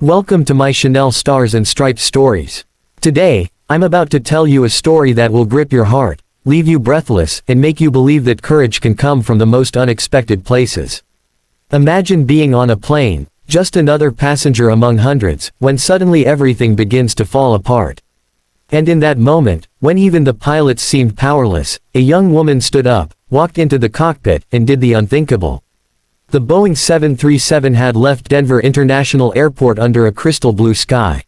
Welcome to my Chanel Stars and Stripes stories. Today, I'm about to tell you a story that will grip your heart, leave you breathless, and make you believe that courage can come from the most unexpected places. Imagine being on a plane, just another passenger among hundreds, when suddenly everything begins to fall apart. And in that moment, when even the pilots seemed powerless, a young woman stood up, walked into the cockpit, and did the unthinkable. The Boeing 737 had left Denver International Airport under a crystal blue sky.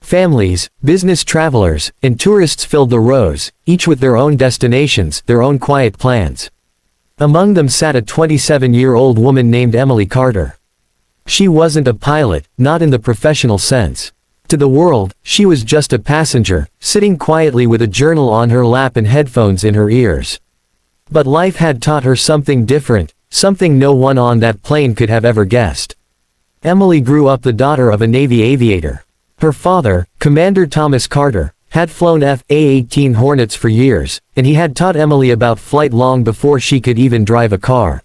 Families, business travelers, and tourists filled the rows, each with their own destinations, their own quiet plans. Among them sat a 27-year-old woman named Emily Carter. She wasn't a pilot, not in the professional sense. To the world, she was just a passenger, sitting quietly with a journal on her lap and headphones in her ears. But life had taught her something different, something no one on that plane could have ever guessed. Emily grew up the daughter of a Navy aviator. Her father, Commander Thomas Carter, had flown F/A-18 Hornets for years, and he had taught Emily about flight long before she could even drive a car.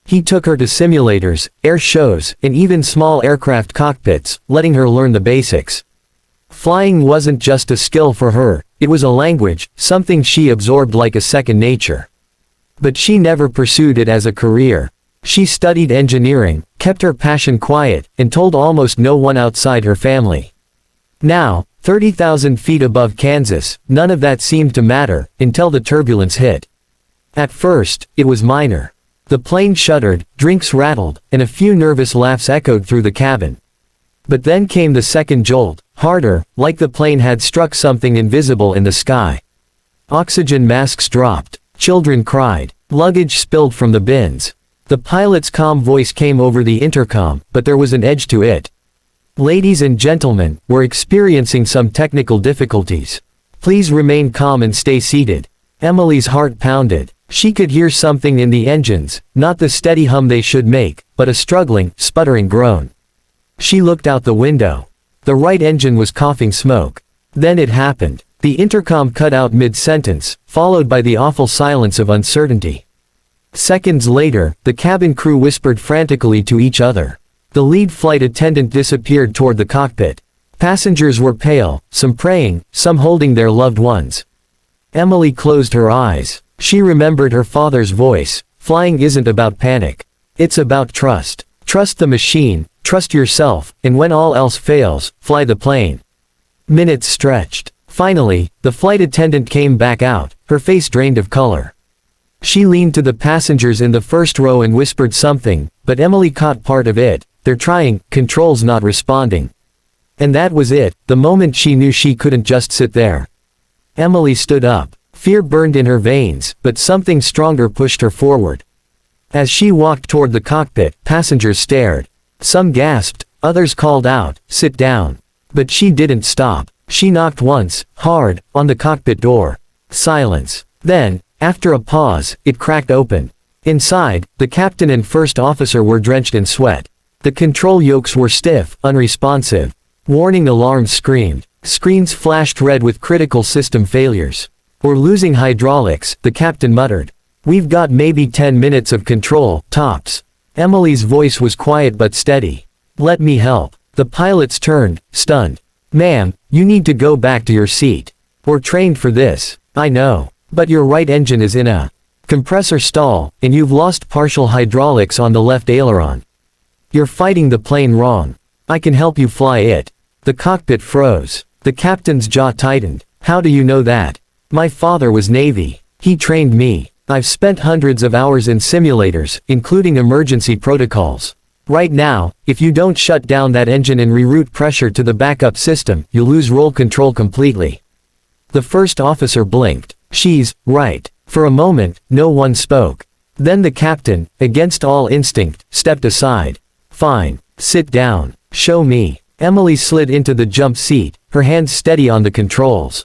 He took her to simulators, air shows, and even small aircraft cockpits, letting her learn the basics. Flying wasn't just a skill for her, it was a language, something she absorbed like a second nature. But she never pursued it as a career. She studied engineering, kept her passion quiet, and told almost no one outside her family. Now, 30,000 feet above Kansas, none of that seemed to matter, until the turbulence hit. At first, it was minor. The plane shuddered, drinks rattled, and a few nervous laughs echoed through the cabin. But then came the second jolt, harder, like the plane had struck something invisible in the sky. Oxygen masks dropped. Children cried. Luggage spilled from the bins. The pilot's calm voice came over the intercom, but there was an edge to it. Ladies and gentlemen, we're experiencing some technical difficulties. Please remain calm and stay seated. Emily's heart pounded. She could hear something in the engines, not the steady hum they should make, but a struggling, sputtering groan. She looked out the window. The right engine was coughing smoke. Then it happened. The intercom cut out mid-sentence, followed by the awful silence of uncertainty. Seconds later, the cabin crew whispered frantically to each other. The lead flight attendant disappeared toward the cockpit. Passengers were pale, some praying, some holding their loved ones. Emily closed her eyes. She remembered her father's voice. Flying isn't about panic. It's about trust. Trust the machine, trust yourself, and when all else fails, fly the plane. Minutes stretched. Finally, the flight attendant came back out, her face drained of color. She leaned to the passengers in the first row and whispered something, but Emily caught part of it. They're trying, controls not responding. And that was it, the moment she knew she couldn't just sit there. Emily stood up. Fear burned in her veins, but something stronger pushed her forward. As she walked toward the cockpit, passengers stared. Some gasped, others called out, "Sit down." But she didn't stop. She knocked once, hard, on the cockpit door. Silence. Then, after a pause, it cracked open. Inside, the captain and first officer were drenched in sweat. The control yokes were stiff, unresponsive. Warning alarms screamed. Screens flashed red with critical system failures. "We're losing hydraulics," the captain muttered. "We've got maybe 10 minutes of control, tops." Emily's voice was quiet but steady. "Let me help." The pilots turned, stunned. "Ma'am, you need to go back to your seat. We're trained for this." "I know. But your right engine is in a compressor stall, and you've lost partial hydraulics on the left aileron. You're fighting the plane wrong. I can help you fly it." The cockpit froze. The captain's jaw tightened. "How do you know that?" "My father was Navy. He trained me. I've spent hundreds of hours in simulators, including emergency protocols. Right now, if you don't shut down that engine and reroute pressure to the backup system, you'll lose roll control completely." The first officer blinked. "She's right." For a moment, no one spoke. Then the captain, against all instinct, stepped aside. "Fine. Sit down. Show me." Emily slid into the jump seat, her hands steady on the controls.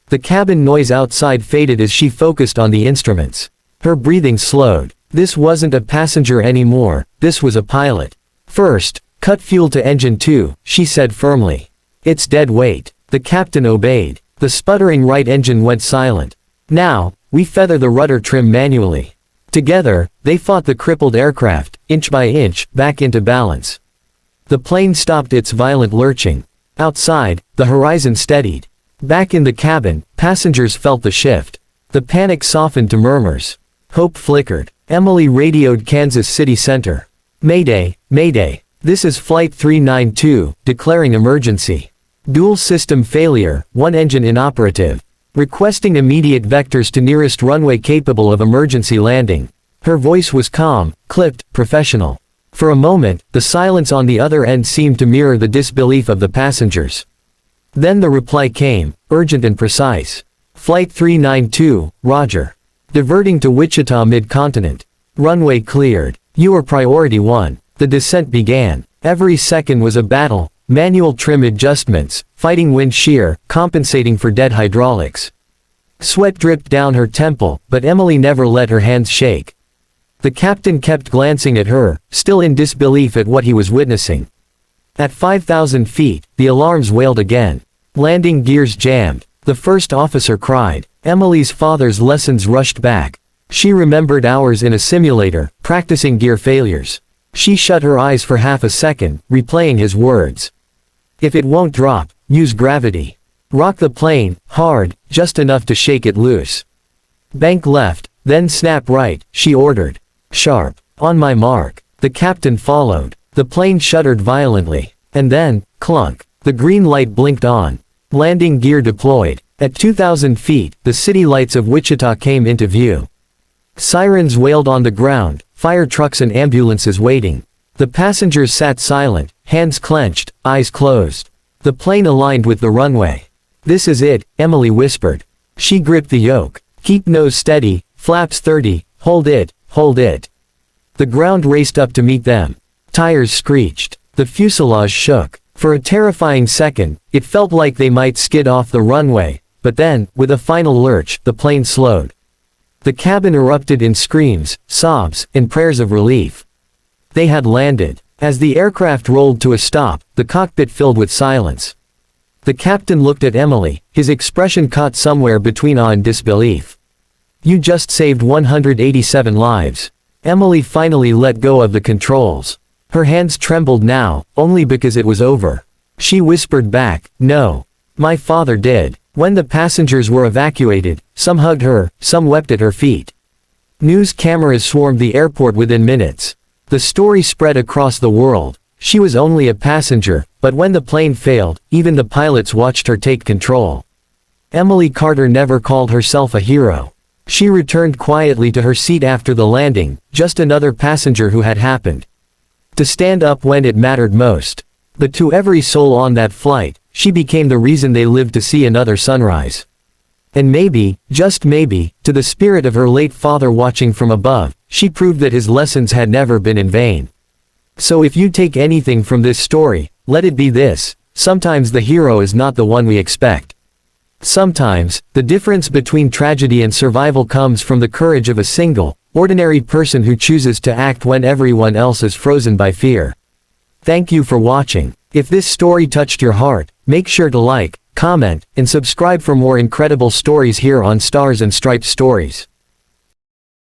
The cabin noise outside faded as she focused on the instruments. Her breathing slowed. This wasn't a passenger anymore, this was a pilot. "First, cut fuel to engine 2, she said firmly. "It's dead weight." The captain obeyed. The sputtering right engine went silent. "Now, we feather the rudder trim manually." Together, they fought the crippled aircraft, inch by inch, back into balance. The plane stopped its violent lurching. Outside, the horizon steadied. Back in the cabin, passengers felt the shift. The panic softened to murmurs. Hope flickered. Emily radioed Kansas City Center. "Mayday, Mayday. This is Flight 392, declaring emergency. Dual system failure, one engine inoperative. Requesting immediate vectors to nearest runway capable of emergency landing." Her voice was calm, clipped, professional. For a moment, the silence on the other end seemed to mirror the disbelief of the passengers. Then the reply came, urgent and precise. "Flight 392, Roger. Diverting to Wichita mid-continent. Runway cleared. You are priority 1. The descent began. Every second was a battle, manual trim adjustments, fighting wind shear, compensating for dead hydraulics. Sweat dripped down her temple, but Emily never let her hands shake. The captain kept glancing at her, still in disbelief at what he was witnessing. At 5,000 feet, the alarms wailed again. Landing gears jammed. The first officer cried. Emily's father's lessons rushed back. She remembered hours in a simulator, practicing gear failures. She shut her eyes for half a second, replaying his words. "If it won't drop, use gravity. Rock the plane, hard, just enough to shake it loose. Bank left, then snap right," she ordered. Sharp. "On my mark." The captain followed. The plane shuddered violently. And then, clunk. The green light blinked on. Landing gear deployed. At 2,000 feet, the city lights of Wichita came into view. Sirens wailed on the ground, fire trucks and ambulances waiting. The passengers sat silent, hands clenched, eyes closed. The plane aligned with the runway. "This is it," Emily whispered. She gripped the yoke. "Keep nose steady, flaps 30, hold it, hold it." The ground raced up to meet them. Tires screeched. The fuselage shook. For a terrifying second, it felt like they might skid off the runway, but then, with a final lurch, the plane slowed. The cabin erupted in screams, sobs, and prayers of relief. They had landed. As the aircraft rolled to a stop, the cockpit filled with silence. The captain looked at Emily, his expression caught somewhere between awe and disbelief. "You just saved 187 lives." Emily finally let go of the controls. Her hands trembled now, only because it was over. She whispered back, "No. My father did." When the passengers were evacuated, some hugged her, some wept at her feet. News cameras swarmed the airport within minutes. The story spread across the world. She was only a passenger, but when the plane failed, even the pilots watched her take control. Emily Carter never called herself a hero. She returned quietly to her seat after the landing, just another passenger who had happened to stand up when it mattered most. But to every soul on that flight, she became the reason they lived to see another sunrise. And maybe, just maybe, to the spirit of her late father watching from above, she proved that his lessons had never been in vain. So if you take anything from this story, let it be this: sometimes the hero is not the one we expect. Sometimes, the difference between tragedy and survival comes from the courage of a single, ordinary person who chooses to act when everyone else is frozen by fear. Thank you for watching. If this story touched your heart, make sure to like, comment, and subscribe for more incredible stories here on Stars and Stripes Stories.